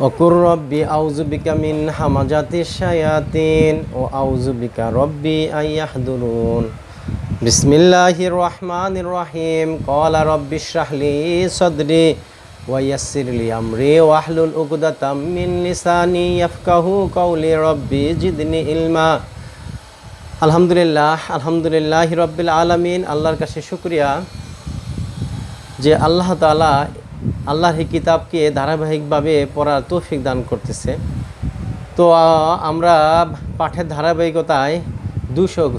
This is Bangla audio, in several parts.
অকুর রব্বি আউযু বিকা মিন হামাজাতিশ শায়াতিন ও আউযু বিকা রব্বি আইয়াহদুরুন। বিসমিল্লাহির রহমানির রহিম। ক্বালা রব্বি ইশরাহ লি সাদরি ওয়া ইয়াসসির লি আমরি ওয়াহলুল উকদাতাম মিন লিসানি ইয়াফকাহু কওলি রব্বি জিদনি ইলমা। আলহামদুলিল্লাহি রাব্বিল আলামিন। আল্লাহর কাছে শুকরিয়া যে আল্লাহ তাআলা আল্লাহর এই কিতাবকে ধারাবাহিকভাবে পড়ার তৌফিক দান করতেছে। তো আমরা পাঠের ধারাবাহিকতায়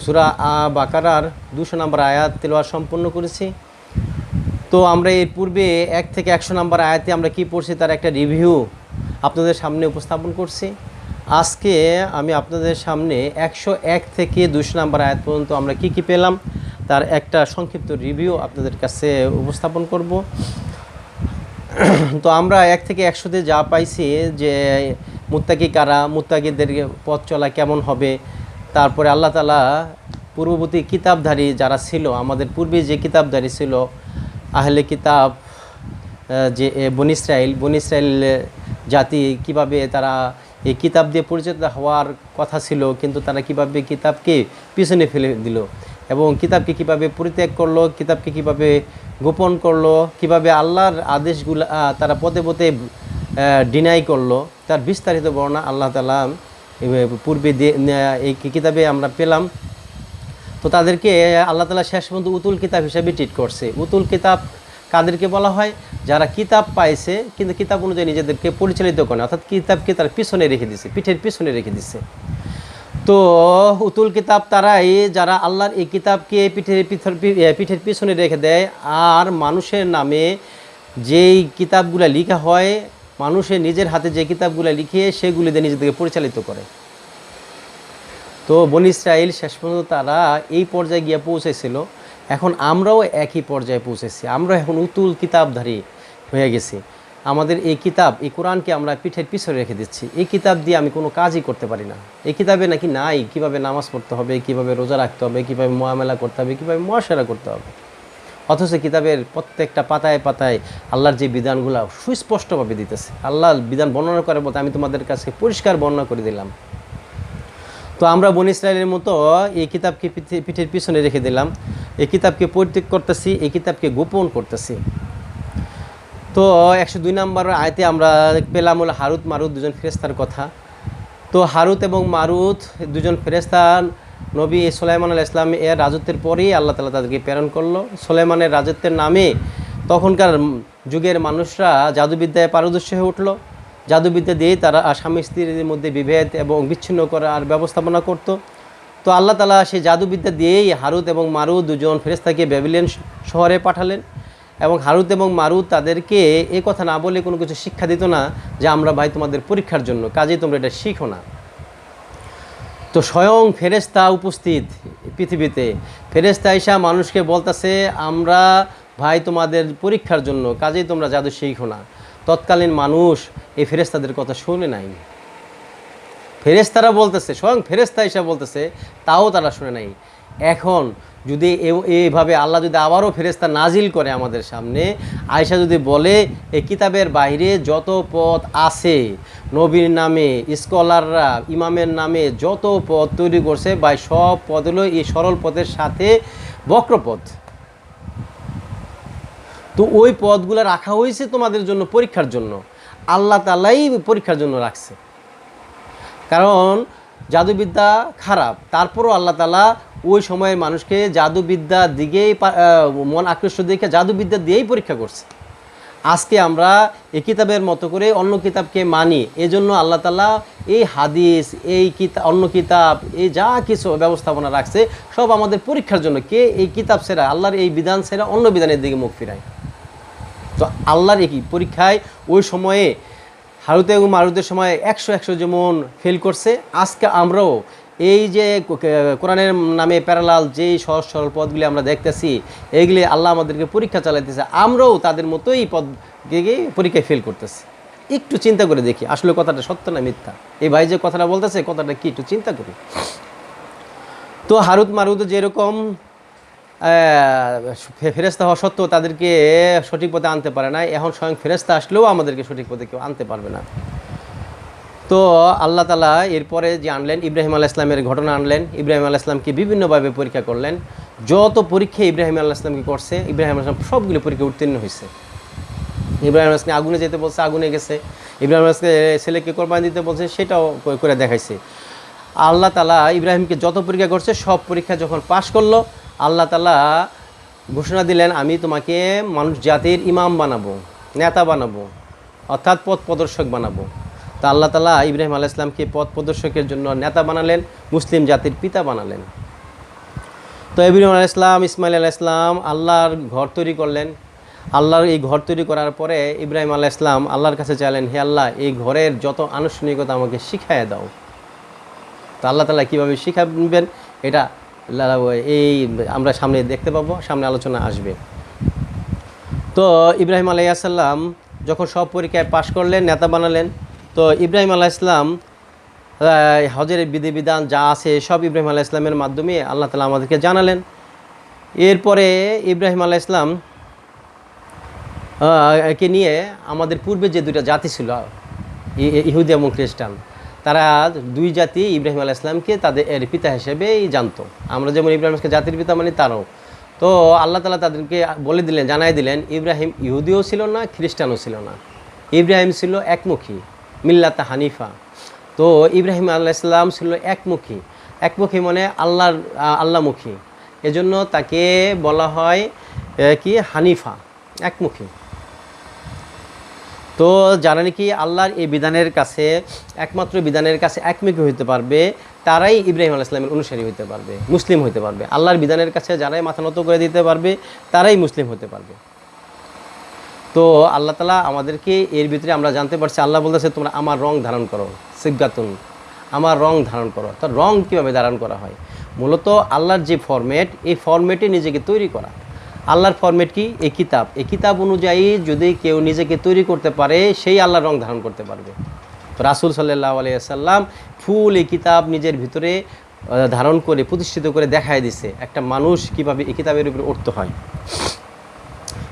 সূরা বাকারার 200 নম্বর আয়াত তিলাওয়াত সম্পূর্ণ করেছি। তো আমরা এর পূর্বে 1 থেকে 100 নম্বর আয়াতে আমরা কি পড়ছি তার একটা রিভিউ আপনাদের সামনে উপস্থাপন করছি। আজকে আমি আপনাদের সামনে 101 থেকে 200 নম্বর আয়াত পর্যন্ত আমরা কি পেলাম তার একটা সংক্ষিপ্ত রিভিউ আপনাদের কাছে উপস্থাপন করব। তো আমরা 1 থেকে 100-তে যা পাইছি যে মুত্তাকি কারা, মুত্তাকিদের পথ চলা কেমন হবে, তারপরে আল্লাহ তাআলা পূর্ববর্তী কিতাবধারী যারা ছিল, আমাদের পূর্বে যে কিতাবধারী ছিল আহলে কিতাব, যে বনী ইসরাইল জাতি কিভাবে তারা এই কিতাব দিয়ে পরিচিত হওয়ার কথা ছিল, কিন্তু তারা কিভাবে কিতাবকে পিছনে ফেলে দিল এবং কিতাবকে কিভাবে পরিত্যাগ করলো, কিতাবকে কিভাবে গোপন করলো, কিভাবে আল্লাহর আদেশগুলো তারা পদে পদে ডিনাই করলো, তার বিস্তারিত বর্ণনা আল্লাহ তাআলা পূর্বে এই কিতাবে আমরা পেলাম। তো তাদেরকে আল্লাহ তাআলা শেষ পর্যন্ত উতুল কিতাব হিসেবে ট্রিট করছে। উতুল কিতাব কাদেরকে বলা হয়? যারা কিতাব পাইছে কিন্তু কিতাব অনুযায়ী নিজেদেরকে পরিচালিত করে না, অর্থাৎ কিতাবকে তার পিছনে রেখে দিছে, পিঠের পিছনে রেখে দিছে। তো উতুল কিতাব তারাই যারা আল্লাহর এই কিতাবকে পিঠের পিছনে রেখে দেয়, আর মানুষের নামে যেই কিতাবগুলো লেখা হয়, মানুষের নিজের হাতে যে কিতাবগুলো লিখে সেগুলি দিয়ে নিজেদেরকে পরিচালিত করে। তো বনী ইসরাইল শেষ পর্যন্ত তারা এই পর্যায়ে গিয়ে পৌঁছেছিল। এখন আমরাও একই পর্যায়ে পৌঁছেছি, আমরা এখন উতুল কিতাবধারী হয়ে গেছি। আমাদের এই কিতাব, এই কোরআনকে আমরা পিঠের পিছনে রেখে দিচ্ছি। এই কিতাব দিয়ে আমি কোনো কাজই করতে পারি না। এই কিতাবে নাকি নাই কিভাবে নামাজ পড়তে হবে, কিভাবে রোজা রাখতে হবে, কিভাবে মুআমালা করতে হবে, কিভাবে মুআশারা করতে হবে। অথচ কিতাবের প্রত্যেকটা পাতায় পাতায় আল্লাহর যে বিধানগুলো সুস্পষ্টভাবে দিতেছে। আল্লাহর বিধান বর্ণনা করার মতো আমি তোমাদের কাছে পরিষ্কার বর্ণনা করে দিলাম। তো আমরা বনী ইসরাইলের মতো এই কিতাবকে পিঠের পিছনে রেখে দিলাম, এই কিতাবকে পরিত্যাগ করতেছি, এই কিতাবকে গোপন করতেছি। তো 102 নম্বর আয়াতে আমরা পেলাম হলো হারুত মারুত দুজন ফেরেশতার কথা। তো হারুত এবং মারুত দুজন ফেরেশতা নবী সুলাইমান আলাইহিস সালাম এর রাজত্বের পরেই আল্লাহ তাআলা তাদেরকে প্রেরণ করলো। সুলাইমানের রাজত্বের নামে তখনকার যুগের মানুষরা জাদুবিদ্যায় পারদর্শী হয়ে উঠলো। জাদুবিদ্যা দিয়েই তারা স্বামী স্ত্রীর মধ্যে বিভেদ এবং বিচ্ছিন্ন করার ব্যবস্থাপনা করত। তো আল্লাহ তাআলা সেই জাদুবিদ্যা দিয়েই হারুত এবং মারুত দুজন ফেরেশতাকে ব্যাবিলন শহরে পাঠালেন। এবং হারুত এবং মারুত তাদেরকে এই কথা না বলে কোনো কিছু শিক্ষা দিত না যে আমরা ভাই তোমাদের পরীক্ষার জন্য, কাজেই তোমরা এটা শিখো না। তো স্বয়ং ফেরেশতা উপস্থিত পৃথিবীতে, ফেরেশতা আইসা মানুষকে বলতেছে আমরা ভাই তোমাদের পরীক্ষার জন্য, কাজেই তোমরা জাদু শিখো না। তৎকালীন মানুষ এই ফেরেশতাদের কথা শুনে নাই। ফেরেশতারা বলতেছে, স্বয়ং ফেরেশতা আইসা বলতেছে, তাও তারা শুনে নাই। এখন যদি এইভাবে আল্লাহ যদি আবারও ফেরেশতা নাজিল করে আমাদের সামনে, আয়েশা যদি বলে এই কিতাবের বাইরে যত পথ আছে, নবীর নামে স্কলাররা ইমামের নামে যত পথ তৈরি করছে ভাই, সব পথ হলো এই সরল পথের সাথে বক্রপথ। তো ওই পথগুলো রাখা হয়েছে তোমাদের জন্য পরীক্ষার জন্য, আল্লাহ তাআলাই পরীক্ষার জন্য রাখছে। কারণ জাদুবিদ্যা খারাপ, তারপরও আল্লাহ তাআলা ওই সময়ের মানুষকে জাদুবিদ্যার দিকেই মন আকৃষ্ট দেখে জাদুবিদ্যা দিয়েই পরীক্ষা করছে। আজকে আমরা এই কিতাবের মতো করে অন্য কিতাবকে মানি, এজন্য আল্লাহ তাআলা এই হাদিস, এই অন্য কিতাব, এই যা কিছু ব্যবস্থাপনা রাখছে সব আমাদের পরীক্ষার জন্য। কে এই কিতাব সেরা, আল্লাহর এই বিধান সেরা অন্য বিধানের দিকে মুখ ফিরায়। তো আল্লাহর এই পরীক্ষায় ওই সময়ে হারুত এবং মারুতের সময় 100 যেমন ফেল করছে, আজকে আমরাও এই যে কোরআনের নামে প্যারালাল যেই সহজ সরল পদগুলি আমরা দেখতেছি, এইগুলি আল্লাহ আমাদেরকে পরীক্ষা চালাইতেছে, আমরাও তাদের মতোই পদকে পরীক্ষায় ফেল করতেছি। একটু চিন্তা করে দেখি আসলে কথাটা সত্য না মিথ্যা। এই ভাই যে কথাটা বলতেছে কথাটা কি, একটু চিন্তা করি। তো হারুত মারুত যেরকম ফেরেশতা হওয়া সত্ত্বেও তাদেরকে সঠিক পথে আনতে পারে না, এখন স্বয়ং ফেরেশতা আসলেও আমাদেরকে সঠিক পথে কেউ আনতে পারবে না। তো আল্লাহ তাআলা এরপরে যে আনলেন ইব্রাহিম আলাইহিস সালামের ঘটনা আনলেন। ইব্রাহিম আলাইহিস সালামকে বিভিন্নভাবে পরীক্ষা করলেন। যত পরীক্ষা ইব্রাহিম আলাইহিস সালামকে করছে, ইব্রাহিম আলাইহিস সালাম সবগুলো পরীক্ষা উত্তীর্ণ হয়েছে। ইব্রাহিম আলাইহিস সালামকে আগুনে যেতে বলছে, আগুনে গেছে। ইব্রাহিম আলাইহিস সালামকে ছেলেকে কোরবানি দিতে বলছে, সেটাও করে দেখাইছে। আল্লাহ তাআলা ইব্রাহিমকে যত পরীক্ষা করছে, সব পরীক্ষা যখন পাশ করলো, আল্লাহ তাআলা ঘোষণা দিলেন, আমি তোমাকে মানুষ জাতির ইমাম বানাবো, নেতা বানাবো, অর্থাৎ পথ প্রদর্শক বানাবো। তা আল্লাহ তাআলা ইব্রাহিম আলাইহিস সালামকে পথ প্রদর্শকের জন্য নেতা বানালেন, মুসলিম জাতির পিতা বানালেন। তো ইব্রাহিম আলাইহিস সালাম, ইসমাইল আলাইহিস সালাম আল্লাহর ঘর তৈরি করলেন। আল্লাহর এই ঘর তৈরি করার পরে ইব্রাহিম আলাইহিস সালাম আল্লাহর কাছে চাইলেন, হে আল্লাহ, এই ঘরের যত আনুষ্ঠানিকতা আমাকে শিখাইয়া দাও। তো আল্লাহ তাআলা কীভাবে শিখাবেন এটা এই আমরা সামনে দেখতে পাবো, সামনে আলোচনা আসবে। তো ইব্রাহিম আলাইহিস সালাম যখন সব পরীক্ষায় পাশ করলেন, নেতা বানালেন, তো ইব্রাহিম আলাইহিস সালাম হজের বিধিবিধান যা আছে সব ইব্রাহিম আলাইহিস সালামের মাধ্যমে আল্লাহ তাআলা আমাদেরকে জানালেন। এরপরে ইব্রাহিম আলাইহিস সালাম কে নিয়ে আমাদের পূর্বে যে দুইটা জাতি ছিল, ইহুদি এবং খ্রিস্টান, তারা দুই জাতি ইব্রাহিম আলাইহিস সালামকে তাদের এর পিতা হিসেবেই জানতো। আমরা যেমন ইব্রাহিমকে জাতির পিতা মানি, তারাও। তো আল্লাহ তাআলা তাদেরকে বলে দিলেন, জানাই দিলেন, ইব্রাহিম ইহুদিও ছিল না, খ্রিস্টানও ছিল না। ইব্রাহিম ছিল একমুখী, মিল্লাতা হানিফা। তো ইব্রাহিম আলাইহিস সালাম ছিল একমুখী। একমুখী মানে আল্লাহমুখী, এজন্য তাকে বলা হয় কি হানিফা, একমুখী। তো যারা নাকি আল্লাহর এই বিধানের কাছে, একমাত্র বিধানের কাছে একমুখী হইতে পারবে, তারাই ইব্রাহিম আলাইহিস সালামের অনুসারী হইতে পারবে, মুসলিম হইতে পারবে। আল্লাহর বিধানের কাছে যারাই মাথা নত করে দিতে পারবে, তারাই মুসলিম হতে পারবে। তো আল্লাহ তাআলা আমাদেরকে এর ভিতরে আমরা জানতে পারছি, আল্লাহ বলতেছে, তোমরা আমার রং ধারণ করো, সিবগাতুন, আমার রং ধারণ করো। তো রং কীভাবে ধারণ করা হয়? মূলত আল্লাহর যে ফরম্যাট, এই ফরম্যাটে নিজেকে তৈরি করা। আল্লাহর ফরম্যাট কি? এই কিতাব। এই কিতাব অনুযায়ী যদি কেউ নিজেকে তৈরি করতে পারে, সেই আল্লাহর রং ধারণ করতে পারবে। তো রাসূল সাল্লাল্লাহু আলাইহি ওয়াসাল্লাম ফুল এই কিতাব নিজের ভিতরে ধারণ করে প্রতিষ্ঠিত করে দেখায় দিছে একটা মানুষ কীভাবে এই কিতাবের উপরে উঠতে হয়।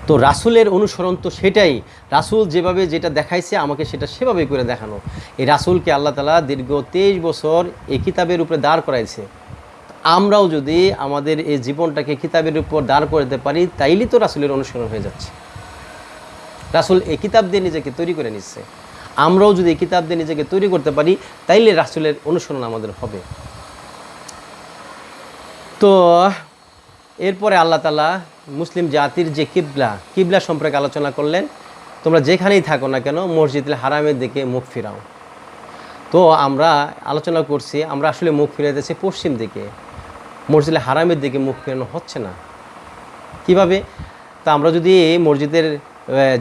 তো রাসূলের অনুসরণ তো সেটাই, রাসূল যেভাবে যেটা দেখাইছে আমাকে সেটা সেভাবেই করে দেখানো। এই রাসূলকে আল্লাহ তাআলা দীর্ঘ 23 বছর এই কিতাবের উপরে দাঁড় করাইছে। আমরাও যদি আমাদের এই জীবনটাকে কিতাবের উপর দাঁড় করতে পারি, তাইলেই তো রাসূলের অনুসরণ হয়ে যাচ্ছে। রাসূল এই কিতাব দিয়ে নিজেকে তৈরি করে নিচ্ছে, আমরাও যদি এই কিতাব দিয়ে নিজেকে তৈরি করতে পারি, তাইলে রাসূলের অনুসরণ আমাদের হবে। তো এরপরে আল্লাহ তাআলা মুসলিম জাতির যে কিবলা সম্পর্কে আলোচনা করলেন। তোমরা যেখানেই থাকো না কেন, মসজিদুল হারামের দিকে মুখ ফিরাও। তো আমরা আলোচনা করছি, আমরা আসলে মুখ ফিরাইতেছি পশ্চিম দিকে, মসজিদুল হারামের দিকে মুখ ফেরানো হচ্ছে না। কিভাবে? তা আমরা যদি মসজিদের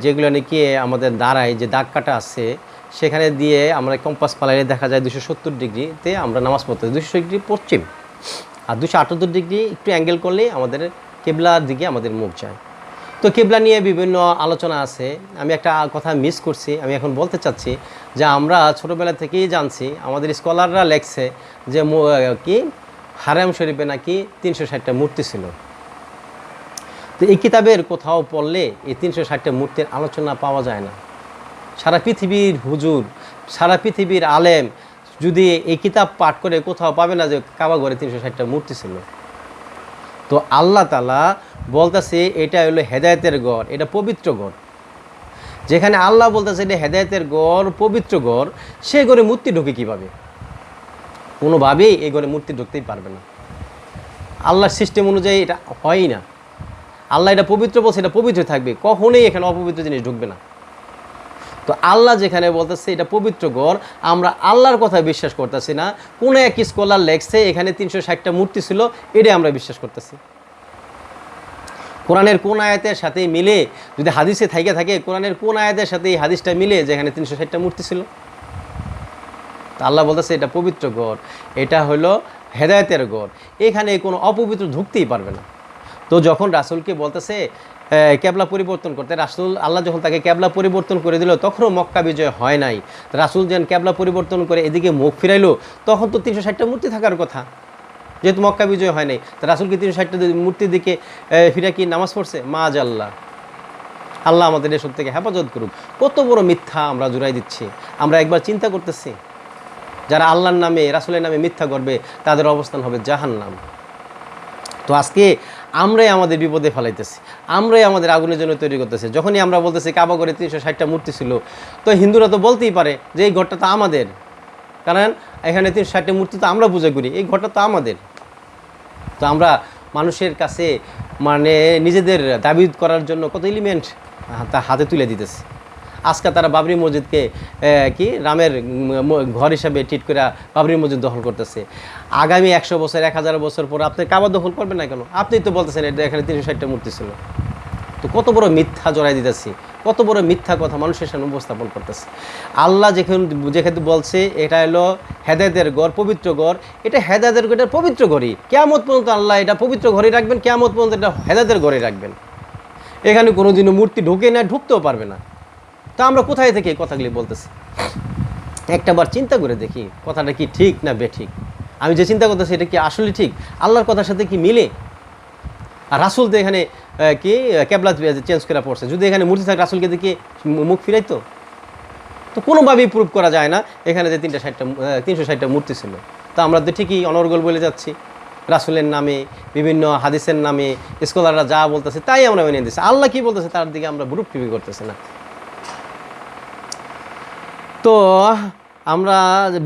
যেগুলো নাকি আমাদের দাঁড়ায় যে দাগ কাটা আছে, সেখানে দিয়ে আমরা কম্পাস পালাইলে দেখা যায় 270 ডিগ্রিতে আমরা নামাজ পড়তে, 200 ডিগ্রি পশ্চিম, আর 278 ডিগ্রি একটু অ্যাঙ্গেল করলে আমাদের কেবলার দিকে আমাদের মুখ যায়। তো কেবলা নিয়ে বিভিন্ন আলোচনা আছে। আমি একটা কথা মিস করছি, আমি এখন বলতে চাচ্ছি যে আমরা ছোটোবেলা থেকেই জানছি, আমাদের স্কলাররা লেখছে যে কি হারাম শরীফে নাকি 360টা মূর্তি ছিল। তো এই কিতাবের কোথাও পড়লে এই 360টা মূর্তির আলোচনা পাওয়া যায় না। সারা পৃথিবীর হুজুর, সারা পৃথিবীর আলেম যদি এই কিতাব পাঠ করে কোথাও পাবে না যে কাবা ঘরে 360টা মূর্তি ছিল। তো আল্লাহ তাআলা বলতেছে এটা হলো হেদায়েতের ঘর, এটা পবিত্র ঘর। যেখানে আল্লাহ বলতেছে এটা হেদায়েতের ঘর, পবিত্র ঘর, সে ঘরে মূর্তি ঢোকে কীভাবে? কোনোভাবেই এই ঘরে মূর্তি ঢুকতেই পারবে না। আল্লাহর সিস্টেম অনুযায়ী এটা হয়ই না। আল্লাহ এটা পবিত্র বলছে, এটা পবিত্র থাকবে, কখনোই এখানে অপবিত্র জিনিস ঢুকবে না। তো আল্লাহ যেখানে বলতেছে এটা পবিত্র ঘর, আমরা আল্লাহর কথা বিশ্বাস করতেছি না। কোনো এক স্কলার লেখছে এখানে 360টা মূর্তি ছিল, এটাই আমরা বিশ্বাস করতেছি। কোরআনের কোন আয়াতের সাথে মিলে, যদি হাদিসে থাকে কোরআনের কোন আয়াতের সাথে এই হাদিসটা মিলে যেখানে 360টা মূর্তি ছিল? তা আল্লাহ বলতেছে এটা পবিত্র ঘর, এটা হলো হেদায়েতের ঘর, এখানে কোনো অপবিত্র ঢুকতেই পারবে না। তো যখন রাসূলকে বলতেছে ক্যাবলা পরিবর্তন করতে, রাসূল আল্লাহ যখন তাকে ক্যাবলা পরিবর্তন করে দিল, তখনও মক্কা বিজয় হয় নাই। রাসূল যেন ক্যাবলা পরিবর্তন করে এদিকে মুখ ফিরাইলো, তখন তো 360টা মূর্তি থাকার কথা, যেহেতু মক্কা বিজয় হয় নাই। তো রাসূল কি 360টা মূর্তির দিকে ফিরে কি নামাজ পড়ছে? মাআজাল্লাহ। আল্লাহ আমাদের এসব থেকে হেফাজত করুক। কত বড় মিথ্যা আমরা জুড়াই দিচ্ছি। আমরা একবার চিন্তা করতেছি যারা আল্লাহর নামে রাসূলের নামে মিথ্যা করবে তাদের অবস্থান হবে জাহান্নাম। তো আজকে আমরাই আমাদের বিপদে ফেলাইতেছি, আমরাই আমাদের আগুনের জন্য তৈরি করতেছি। যখনই আমরা বলতেছি কাবা ঘরে 360টা মূর্তি ছিল, তো হিন্দুরা তো বলতেই পারে যে এই ঘরটা তো আমাদের, কারণ এখানে 360টা মূর্তি তো আমরা পূজা করি, এই ঘরটা তো আমাদের। তো আমরা মানুষের কাছে মানে নিজেদের দাবি করার জন্য কত এলিমেন্ট হাতে তুলে দিতেছি। আজকে তারা বাবরি মসজিদকে কি রামের ঘর হিসাবে ট্রিট করে বাবরি মসজিদ দখল করতেছে। আগামী 100 বছর 1000 বছর পর আপনি কাবা দখল করবেন না কেন? আপনিই তো বলতেছেন এটা এখানে 360টা মূর্তি ছিল। তো কত বড় মিথ্যা জড়াই দিতেছি, কত বড় মিথ্যা কথা মানুষের সামনে উপস্থাপন করতেছে। আল্লাহ যেখানে বলছে এটা হলো হেদায়েতের ঘর, পবিত্র ঘর, এটা হেদায়েতের ঘর, এটা পবিত্র ঘরই। কিয়ামত পর্যন্ত আল্লাহ এটা পবিত্র ঘরেই রাখবেন, কিয়ামত পর্যন্ত এটা হেদায়েতের ঘরেই রাখবেন। এখানে কোনোদিনও মূর্তি ঢুকে না, ঢুকতেও পারবে না। তা আমরা কোথায় থেকে এই কথাগুলি বলতেছি? একটাবার চিন্তা করে দেখি কথাটা কি ঠিক না বেঠিক। আমি যে চিন্তা করতেছি এটা কি আসলে ঠিক, আল্লাহর কথার সাথে কি মিলে? আর রাসূল তো এখানে কি কেবলা চেঞ্জ করে পড়ছে, যদি এখানে মূর্তি থাকে রাসূলকে দেখে মুখ ফিরাইতো? তো কোনোভাবেই প্রুভ করা যায় না এখানে যে 360টা মূর্তি ছিল। তো আমরা তো ঠিকই অনর্গল বলে যাচ্ছি, রাসূলের নামে বিভিন্ন হাদিসের নামে স্কলাররা যা বলতেছে তাই আমরা মেনে দিচ্ছি। আল্লাহ কি বলতেছে তার দিকে আমরা গ্রুপ টিভি করতেছি না। তো আমরা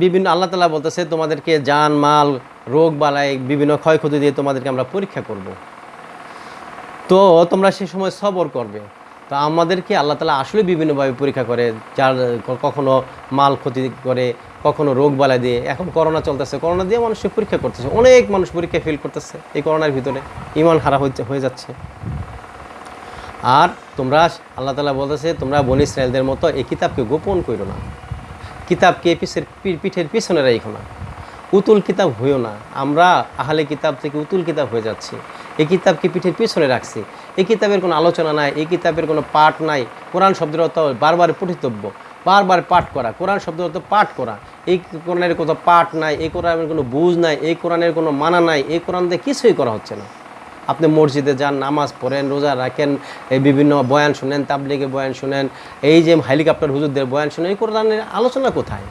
বিভিন্ন আল্লাহ তাআলা বলতেছে তোমাদেরকে জান মাল রোগ বালাই বিভিন্ন ক্ষয়ক্ষতি দিয়ে তোমাদেরকে আমরা পরীক্ষা করব, তো তোমরা সে সময় সবর করবে। তো আমাদেরকে আল্লাহ তাআলা আসলে বিভিন্নভাবে পরীক্ষা করে, যার কখনো মাল ক্ষতি করে, কখনো রোগ বালাই দিয়ে। এখন করোনা চলতেছে, করোনা দিয়ে মানুষকে পরীক্ষা করতেছে, অনেক মানুষ পরীক্ষায় ফেল করতেছে এই করোনার ভিতরে, ইমান হারা হয়ে যাচ্ছে। আর তোমরা আল্লাহ তাআলা বলতেছে তোমরা বনী ইসরাঈলদের মতো এই কিতাবকে গোপন করো না, কিতাবকে পিঠের পিছনে রাখো না, উতুল কিতাব হইও না। আমরা আহলে কিতাব থেকে উতুল কিতাব হয়ে যাচ্ছি, এই কিতাবকে পিঠের পিছনে রাখছি। এই কিতাবের কোনো আলোচনা নাই, এই কিতাবের কোনো পাঠ নাই। কোরআন শব্দের অর্থ বারবার পঠিতব্য, বারবার পাঠ করা। কোরআন শব্দের অর্থ পাঠ করা। এই কোরআনের কোনো পাঠ নাই, এই কোরআনের কোনো বুঝ নাই, এই কোরআনের কোনো মানা নাই, এই কোরআন দিয়ে কিছুই করা হচ্ছে না। আপনি মসজিদে যান, নামাজ পড়েন, রোজা রাখেন, এই বিভিন্ন বয়ান শুনেন, তাবলিগে বয়ান শুনেন, এই যে হেলিকপ্টার হুজুরদের বয়ান শুনেন, এই কোরআনের আলোচনা কোথায়?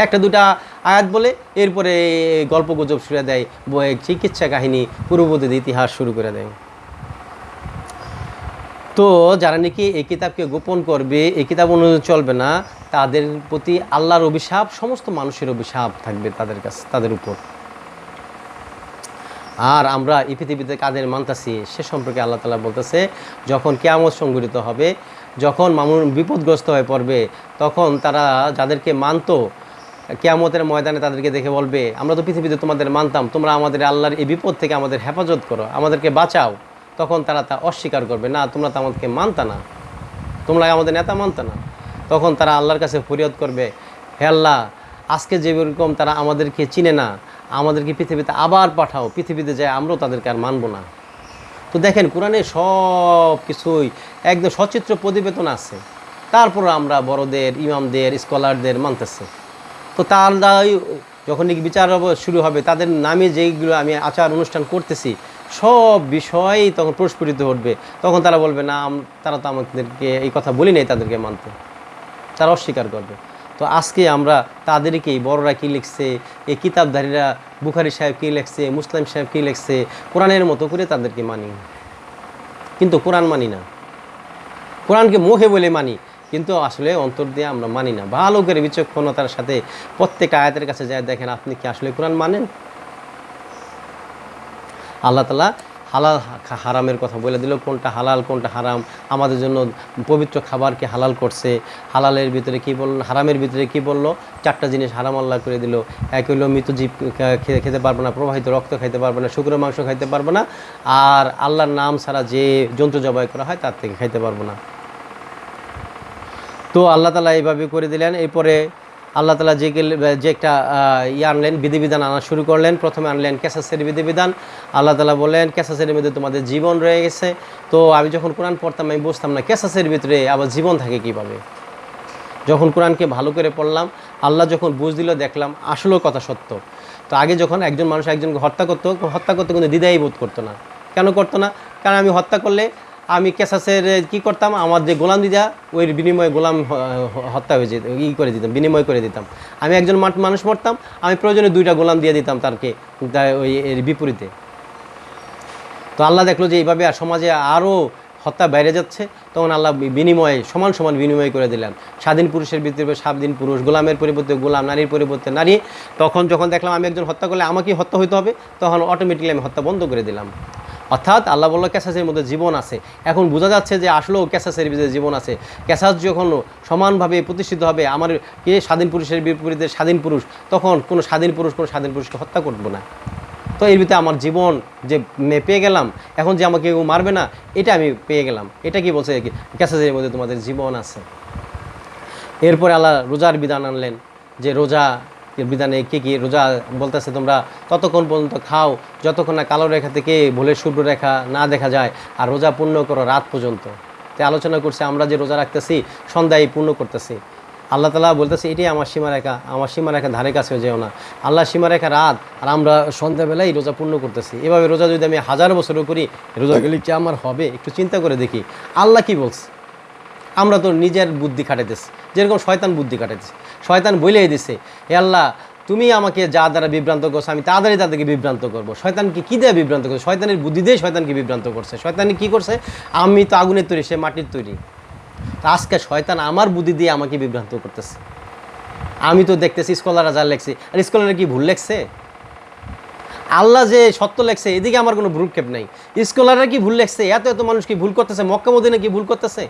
একটা দুটা আয়াত বলে এরপরে গল্প গুজব শুরু দেয়, চিকিৎসা কাহিনী, পূর্ববর্তী ইতিহাস শুরু করে দেয়। তো যারা নাকি এই কিতাবকে গোপন করবে, এই কিতাব অনুযায়ী চলবে না, তাদের প্রতি আল্লাহর অভিশাপ, সমস্ত মানুষের অভিশাপ থাকবে তাদের কাছে, তাদের উপর। আর আমরা এই পৃথিবীতে কাদের মানতাছি সে সম্পর্কে আল্লাহ তাআলা বলতেছে, যখন কিয়ামত সংঘটিত হবে, যখন মানুষ বিপদগ্রস্ত হয়ে পড়বে, তখন তারা যাদেরকে মানতো কিয়ামতের ময়দানে তাদেরকে দেখে বলবে আমরা তো পৃথিবীতে তোমাদের মানতাম, তোমরা আমাদের আল্লাহর এই বিপদ থেকে আমাদের হেফাজত করো, আমাদেরকে বাঁচাও। তখন তারা তা অস্বীকার করবে, না তোমরা তো আমাদেরকে মানতা না, তোমরা আমাদের নেতা মানতা না। তখন তারা আল্লাহর কাছে ফরিয়াদ করবে, হে আল্লাহ, আজকে যেরকম তারা আমাদেরকে চিনে না, আমাদেরকে পৃথিবীতে আবার পাঠাও, পৃথিবীতে যায় আমরাও তাদেরকে আর মানব না। তো দেখেন কোরআনে সব কিছুই একদম সচিত্র প্রতিবেদন আছে, তারপর আমরা বড়দের, ইমামদের, স্কলারদের মানতেছি। তো তার দ্বারাই যখন বিচার শুরু হবে, তাদের নামে যেইগুলো আমি আচার অনুষ্ঠান করতেছি সব বিষয়ই তখন প্রস্ফুটিত উঠবে। তখন তারা বলবে না, তারা তো আমাদেরকে এই কথা বলি নাই তাদেরকে মানতে, তারা অস্বীকার করবে। তো আজকে আমরা তাদেরকেই, বড়রা কী লিখছে, এই কিতাবধারীরা বুখারী সাহেব কী লিখছে, মুসলিম সাহেব কী লিখছে, কোরআনের মতো করে তাদেরকে মানি, কিন্তু কোরআন মানি না। কোরআনকে মুখে বলে মানি, কিন্তু আসলে অন্তর দিয়ে আমরা মানি না। ভালো করে বিচক্ষণতার সাথে প্রত্যেক আয়াতের কাছে যায় দেখেন আপনি কি আসলে কোরআন মানেন। আল্লাহ তাআলা হালাল হারামের কথা বলে দিল, কোনটা হালাল কোনটা হারাম। আমাদের জন্য পবিত্র খাবারকে হালাল করছে। হালালের ভিতরে কি বলল, হারামের ভিতরে কি বলল? 4টা জিনিস হারাম আল্লাহ করে দিল। এক হইল মৃত জীব খেতে পারবে না, প্রবাহিত রক্ত খাইতে পারবে না, শুকনো মাংস খাইতে পারবে না, আর আল্লাহর নাম ছাড়া যে জন্তু জবাই করা হয় তার থেকে খাইতে পারবো না। তো আল্লাহ তাআলা এইভাবে করে দিলেন। এরপরে আল্লাহ তাআলা যে একটা আনলেন, বিধিবিধান আনা শুরু করলেন। প্রথমে আনলেন কেসাসের বিধিবিধান। আল্লাহ তাআলা বললেন কেসাসের মধ্যে তোমাদের জীবন রয়ে গেছে। তো আমি যখন কোরআন পড়তাম আমি বুঝতাম না কেসাসের ভিতরে আবার জীবন থাকে কীভাবে। যখন কোরআনকে ভালো করে পড়লাম, আল্লাহ যখন বুঝ দিল, দেখলাম আসলেও কথা সত্য। তো আগে যখন একজন মানুষ একজনকে হত্যা করতো কিন্তু দ্বিধাই বোধ করতো না। কেন করতো না? কারণ আমি হত্যা করলে আমি কেসাসের কি করতাম, আমার যে গোলাম দিদা ওই বিনিময়ে গোলাম হত্যা হয়ে যেত, করে দিতাম, বিনিময় করে দিতাম। আমি একজন মানুষ মরতাম, আমি প্রয়োজনে 2টা গোলাম দিয়ে দিতাম তারকে, ওই এর বিপরীতে। তো আল্লাহ দেখলো যে এইভাবে সমাজে আরও হত্যা বেড়ে যাচ্ছে, তখন আল্লাহ বিনিময়ে সমান সমান বিনিময় করে দিলেন। স্বাধীন পুরুষের ভিতরে স্বাধীন পুরুষ, গোলামের পরিবর্তে গোলাম, নারীর পরিবর্তে নারী। তখন যখন দেখলাম আমি একজন হত্যা করলে আমাকেই হত্যা হইতে হবে, তখন অটোমেটিক্যালি আমি হত্যা বন্ধ করে দিলাম। অর্থাৎ আল্লাহ বলল কেসাসের মধ্যে জীবন আছে। এখন বোঝা যাচ্ছে যে আসলেও কেসাসের ভিতরে জীবন আছে। কেসাস যখন সমানভাবে প্রতিষ্ঠিত হবে, আমার কে স্বাধীন পুরুষের বিপরীতে স্বাধীন পুরুষ, তখন কোনো স্বাধীন পুরুষকে হত্যা করবো না। তো এর ভিতরে আমার জীবন যে পেয়ে গেলাম, এখন যে আমাকে কেউ মারবে না, এটা আমি পেয়ে গেলাম। এটা কি বলছে, কেসাসের মধ্যে তোমাদের জীবন আছে। এরপরে আল্লাহ রোজার বিধান আনলেন, যে রোজা বিধানে কী রোজা বলতেছে তোমরা ততক্ষণ পর্যন্ত খাও যতক্ষণ না কালো রেখা থেকে ভুলের শুভ্র রেখা না দেখা যায়, আর রোজা পূর্ণ করো রাত পর্যন্ত। তাই আলোচনা করছে আমরা যে রোজা রাখতেছি সন্ধ্যায় পূর্ণ করতেছি। আল্লাহ তাআলা বলতেছে এটাই আমার সীমারেখা, আমার সীমারেখা ধারে কাছেও যেও না। আল্লাহ সীমারেখা রাত, আর আমরা সন্ধ্যাবেলায় রোজা পূর্ণ করতেছি। এভাবে রোজা যদি আমি 1000 বছরও করি, রোজা গেলে কি আমার হবে? একটু চিন্তা করে দেখি আল্লাহ কি বলছে। আমরা তো নিজের বুদ্ধি খাটাইতেছি, যেরকম শয়তান বুদ্ধি খাটাইতেছে। শয়তান বলেই দিছে, হে আল্লাহ তুমি আমাকে যা দ্বারা বিভ্রান্ত করছো আমি তাড়াতাড়ি তাদেরকে বিভ্রান্ত করবো। শয়তানকে কী দিয়ে বিভ্রান্ত করছে? শয়তানের বুদ্ধি দিয়ে শয়তানকে বিভ্রান্ত করছে। শয়তানি কী করছে? আমি তো আগুনের তৈরি, সে মাটির তৈরি। তো আজকে শয়তান আমার বুদ্ধি দিয়ে আমাকে বিভ্রান্ত করতেছে। আমি তো দেখতেছি স্কলাররা যা লেখছে, আর স্কলাররা কি ভুল লেখছে? আল্লাহ যে সত্য লেখছে এদিকে আমার কোনো ভ্রুক্ষেপ নাই। স্কলাররা কি ভুল লেখছে? এত এত মানুষ কি ভুল করতেছে? মক্কা মদিনা কি ভুল করতেছে?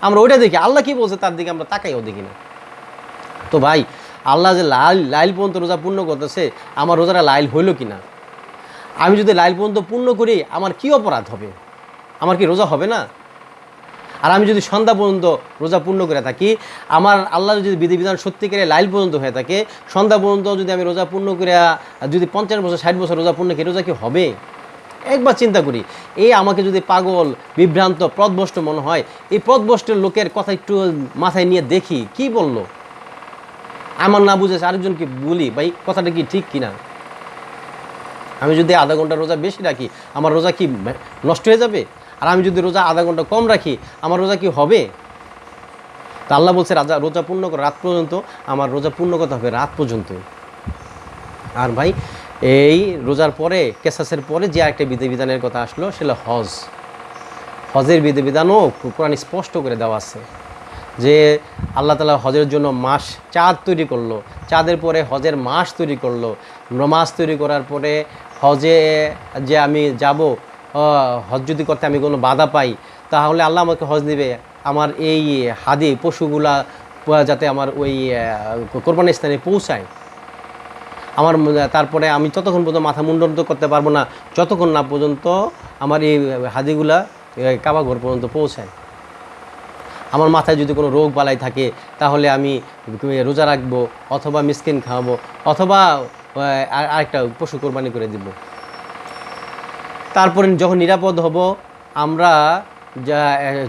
আমরা ওইটা দেখি, আল্লাহ কি বলছে তার দিকে আমরা তাকাইও দেখি না। তো ভাই আল্লাহ যে লাইল পর্যন্ত রোজা পূর্ণ করতেছে, আমার রোজাটা লাইল হইল কি না? আমি যদি লাইল পর্যন্ত পূর্ণ করি আমার কি অপরাধ হবে? আমার কি রোজা হবে না? আর আমি যদি সন্ধ্যা পর্যন্ত রোজা পূর্ণ করে থাকি, আমার আল্লাহ যদি বিধিবিধান সত্যিকারে লাইল পর্যন্ত হয়ে থাকে, সন্ধ্যা পর্যন্ত যদি আমি রোজা পূর্ণ করে যদি 50 বছর 60 বছর রোজা পূর্ণ করি, রোজা কি হবে? একবার চিন্তা করি, এই আমাকে যদি পাগল, বিভ্রান্ত, পথভ্রষ্ট মনে হয়, এই পথভ্রষ্টের লোকের কথা একটু মাথায় নিয়ে দেখি কি বলল। আমার না বুঝেছে আরেকজনকে বলি, ভাই কথাটা কি ঠিক কিনা? আমি যদি আধা ঘন্টা রোজা বেশি রাখি আমার রোজা কি নষ্ট হয়ে যাবে? আর আমি যদি রোজা আধা ঘন্টা কম রাখি আমার রোজা কি হবে? তা আল্লাহ বলছে রোজা পূর্ণ করো রাত পর্যন্ত। আমার রোজা পূর্ণ করতে হবে রাত পর্যন্ত। আর ভাই এই রোজার পরে, কেসাসের পরে যে আরেকটা বিধিবিধানের কথা আসলো সেটা হজ। হজের বিধিবিধানও কোরআন স্পষ্ট করে দেওয়া আছে যে আল্লাহ তাআলা হজের জন্য মাস, চাঁদ তৈরি করলো, চাঁদের পরে হজের মাস তৈরি করলো। মাস তৈরি করার পরে হজে যে আমি যাব, হজ যদি করতে আমি কোনো বাধা পাই, তাহলে আল্লাহ আমাকে হজ দিবে আমার এই হাদি পশুগুলা যাতে আমার ওই কোরবানির স্থানে পৌঁছায়। আমার তারপরে আমি ততক্ষণ পর্যন্ত মাথা মুন্ডন করতে পারবো না যতক্ষণ না পর্যন্ত আমার এই হাদিগুলা কাবা ঘর পর্যন্ত পৌঁছায়। আমার মাথায় যদি কোনো রোগ বালাই থাকে তাহলে আমি রোজা রাখবো, অথবা মিসকিন খাওয়াবো, অথবা আরেকটা পশু কোরবানি করে দিব। তারপরে যখন নিরাপদ হব, আমরা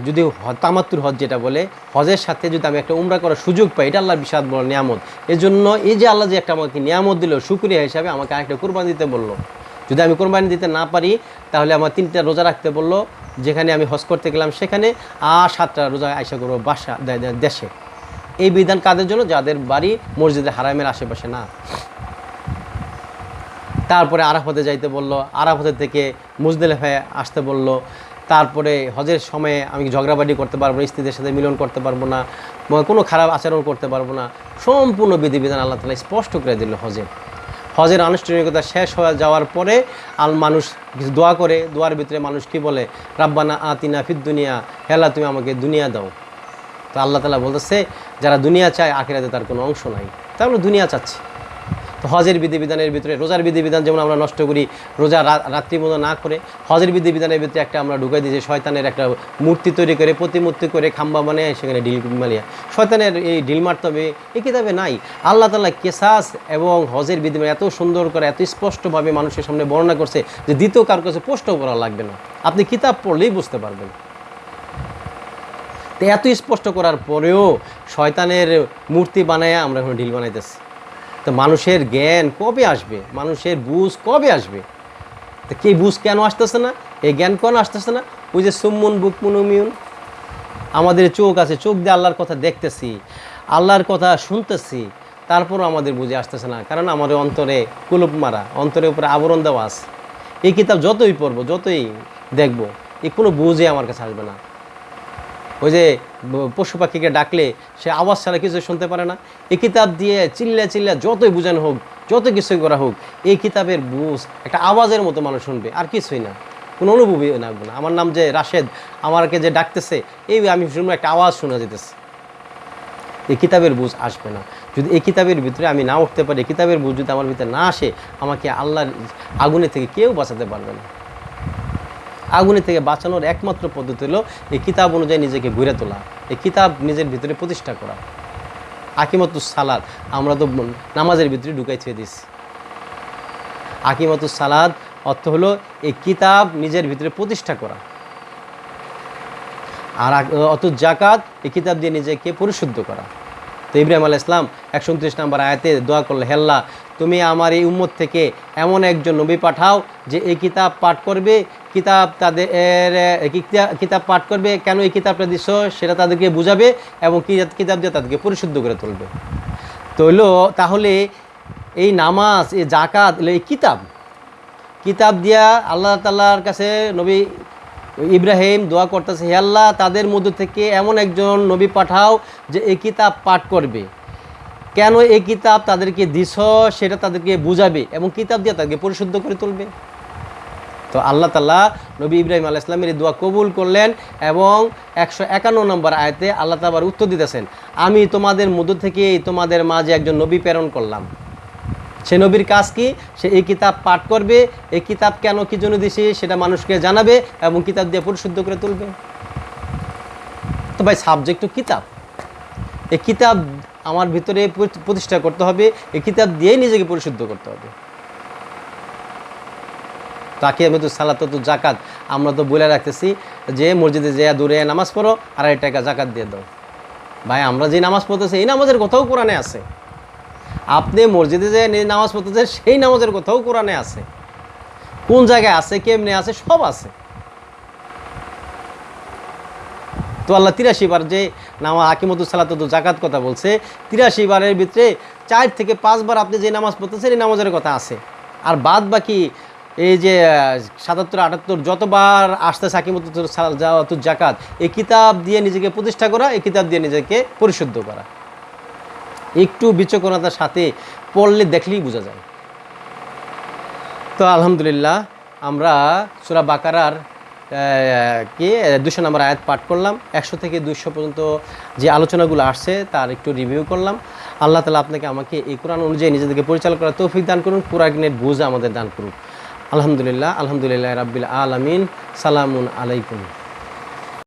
যদি তামাত্তুর হজ যেটা বলে, হজের সাথে যদি আমি একটা উমরা করার সুযোগ পাই, এটা আল্লাহর বিশাল বড় নিয়ামত। এই জন্য এই যে আল্লাহ যে একটা আমাকে নিয়ামত দিল, শুকরিয়া হিসাবে আমাকে আরেকটা কোরবানি দিতে বললো। যদি আমি কোরবানি দিতে না পারি তাহলে আমার 3টা রোজা রাখতে বললো, যেখানে আমি হজ করতে গেলাম সেখানে, আর 7টা রোজা আয়সা করবো দেশে। এই বিধান কাদের জন্য? যাদের বাড়ি মসজিদে হারামের আশেপাশে না। তারপরে আরাফাতে যাইতে বললো, আরাফাতের থেকে মুজদালিফায় আসতে বললো। তারপরে হজের সময়ে আমি ঝগড়াবাড়ি করতে পারবো না, স্ত্রীদের সাথে মিলন করতে পারবো না, কোনো খারাপ আচরণ করতে পারবো না। সম্পূর্ণ বিধিবিধান আল্লাহ তাআলা স্পষ্ট করে দিল। হজের আনুষ্ঠানিকতা শেষ হয়ে যাওয়ার পরে মানুষ কিছু দোয়া করে, দোয়ার ভিতরে মানুষ কি বলে? রাব্বানা আতিনা ফিদ দুনিয়া, হে আল্লাহ তুমি আমাকে দুনিয়া দাও। তো আল্লাহ তাআলা বলতেছে যারা দুনিয়া চায় আখিরাতে তার কোনো অংশ নাই, তাহলে দুনিয়া চাচ্ছে। তো হজের বিধিবিধানের ভিতরে রোজার বিধিবিধান যেমন আমরা নষ্ট করি, রোজা রাত্রি মতো না করে, হজের বিধিবিধানের ভিতরে একটা আমরা ঢুকাই দিয়েছি শয়তানের একটা মূর্তি তৈরি করে, প্রতিমূর্তি করে, খাম্বা বানিয়ে সেখানে ঢিল মারিয়া। শয়তানের এই ঢিল মারতে হবে এই কিতাবে নাই। আল্লাহ তাআলা কেসাস এবং হজের বিধিবিধান এত সুন্দর করে, এত স্পষ্টভাবে মানুষের সামনে বর্ণনা করছে যে দ্বিতীয় কার কাছে প্রশ্ন করা লাগবে না, আপনি কিতাব পড়লেই বুঝতে পারবেন। তো এত স্পষ্ট করার পরেও শয়তানের মূর্তি বানায় আমরা এখন ঢিল বানাইতেছি। তো মানুষের জ্ঞান কবে আসবে? মানুষের বুঝ কবে আসবে? তো কে বুঝ কেন আসতেছে না, এই জ্ঞান কেন আসতেছে না? ওই যে সুম্মুন বুকমুন উমিউন, আমাদের চোখ আছে, চোখ দিয়ে আল্লাহর কথা দেখতেছি, আল্লাহর কথা শুনতেছি, তারপরও আমাদের বুঝে আসতেছে না, কারণ আমাদের অন্তরে কুলুপ মারা, অন্তরের উপরে আবরণ দেওয়া আছে। এই কিতাব যতই পড়বো, যতই দেখবো, এই কোনো বুঝে আমার কাছে আসবে না। ওই যে পশু পাখিকে ডাকলে সে আওয়াজ ছাড়া কিছু শুনতে পারে না, এই কিতাব দিয়ে চিল্লা চিল্লা যতই বোঝানো হোক, যত কিছুই করা হোক, এই কিতাবের বুঝ একটা আওয়াজের মতো মানুষ শুনবে, আর কিছুই না, কোনো অনুভূতি লাগবে না। আমার নাম যে রাশেদ, আমাকে যে ডাকতেছে, এই আমি শুনবো একটা আওয়াজ শোনা যেতেছে। এই কিতাবের বুঝ আসবে না যদি এই কিতাবের ভিতরে আমি না উঠতে পারি। কিতাবের বুঝ যদি আমার ভিতরে না আসে, আমাকে আল্লাহর আগুনে থেকে কেউ বাঁচাতে পারবে না। আগুনে থেকে বাঁচানোর একমাত্র পদ্ধতি হলো এই কিতাব অনুযায়ী নিজেকে গড়ে তোলা, এই কিতাব নিজের ভিতরে প্রতিষ্ঠা করা। আকিমতুস সালাত আমরা তো নামাজের ভিতরে ঢুকাই ছেড়ে দিচ্ছি। আকিমতুস সালাত অর্থ হলো এই কিতাব নিজের ভিতরে প্রতিষ্ঠা করা। আর অত জাকাত এই কিতাব দিয়ে নিজেকে পরিশুদ্ধ করা। তো ইব্রাহিম আলাইহিস সালাম 129 নম্বর আয়াতে দোয়া করলে, হে আল্লাহ, তুমি আমার এই উম্মত থেকে এমন একজন নবী পাঠাও যে এই কিতাব পাঠ করবে, কিতাব পাঠ করবে, কেন এই কিতাবটা দিচ্ছ সেটা তাদেরকে বুঝাবে এবং কিতাব দিয়ে তাদেরকে পরিশুদ্ধ করে তুলবে। তো হলো তাহলে এই নামাজ, এই জাকাত, এই কিতাব দিয়া আল্লাহ তাআলার কাছে নবী ইব্রাহিম দোয়া করতেছে, হে আল্লাহ, তাদের মধ্য থেকে এমন একজন নবী পাঠাও যে এই কিতাব পাঠ করবে, কেন এই কিতাব তাদেরকে দিছ সেটা তাদেরকে বুঝাবে এবং কিতাব দিয়ে তাদেরকে পরিশুদ্ধ করে তুলবে। তো আল্লাহ তাআলা নবী ইব্রাহিম আলাইহিস সালামের এই দোয়া কবুল করলেন এবং 151 নম্বর আয়াতে আল্লাহ তাআলা উত্তর দিতেছেন, আমি তোমাদের মধ্য থেকে তোমাদের মাঝে একজন নবী প্রেরণ করলাম। সে নবীর কাজ কি? সে এই কিতাব পাঠ করবে, এই কিতাব কেন কি জন্য দিছি সেটা মানুষকে জানাবে এবং কিতাব দিয়ে পরিশুদ্ধ করে তুলবে। তো ভাই সাবজেক্ট তো কিতাব, এই কিতাব আমার ভিতরে প্রতিষ্ঠা করতে হবে, এই কিতাব দিয়েই নিজেকে পরিশুদ্ধ করতে হবে। তাকে আমি তো সালাত তো জাকাত আমরা তো বলে রাখতেছি যে মসজিদে যে দূরে নামাজ পড়ো, 2.5 টাকা জাকাত দিয়ে দাও। ভাই আমরা যে নামাজ পড়তেছি এই নামাজের কথাও কোরআনে আছে। আপনি মসজিদে যে নামাজ পড়তেছেন সেই নামাজের কথাও কোরআনে আছে। কোন জায়গায় আছে, কেমনে আছে, সব আছে। তো আল্লাহ 83 বার যে আকিমতুস সালাত তো জাকাত কথা বলছে, 83 বারের ভিতরে 4 থেকে 5 বার আপনি যে নামাজ পড়তেছেন এই নামাজের কথা আছে। আর বাদ বাকি এই যে 77, 78 যতবার আসতেছে আকিমতুস জাকাত, এই কিতাব দিয়ে নিজেকে প্রতিষ্ঠা করা, এই কিতাব দিয়ে নিজেকে পরিশুদ্ধ করা। একটু বিচক্ষণতার সাথে পড়লে দেখলেই বোঝা যায়। তো আলহামদুলিল্লাহ আমরা সূরা বাকারার 200 নম্বর আয়াত পাঠ করলাম। 100 থেকে 200 পর্যন্ত যে আলোচনাগুলো আসছে তার একটু রিভিউ করলাম। আল্লাহ তাআলা আপনাকে আমাকে এই কোরআন অনুযায়ী নিজেদেরকে পরিচালনা করার তৌফিক দান করুন, কোরআনের বুঝ আমাদের দান করুন। আলহামদুলিল্লাহ রাব্বিল আলামিন। সালামুন আলাইকুম।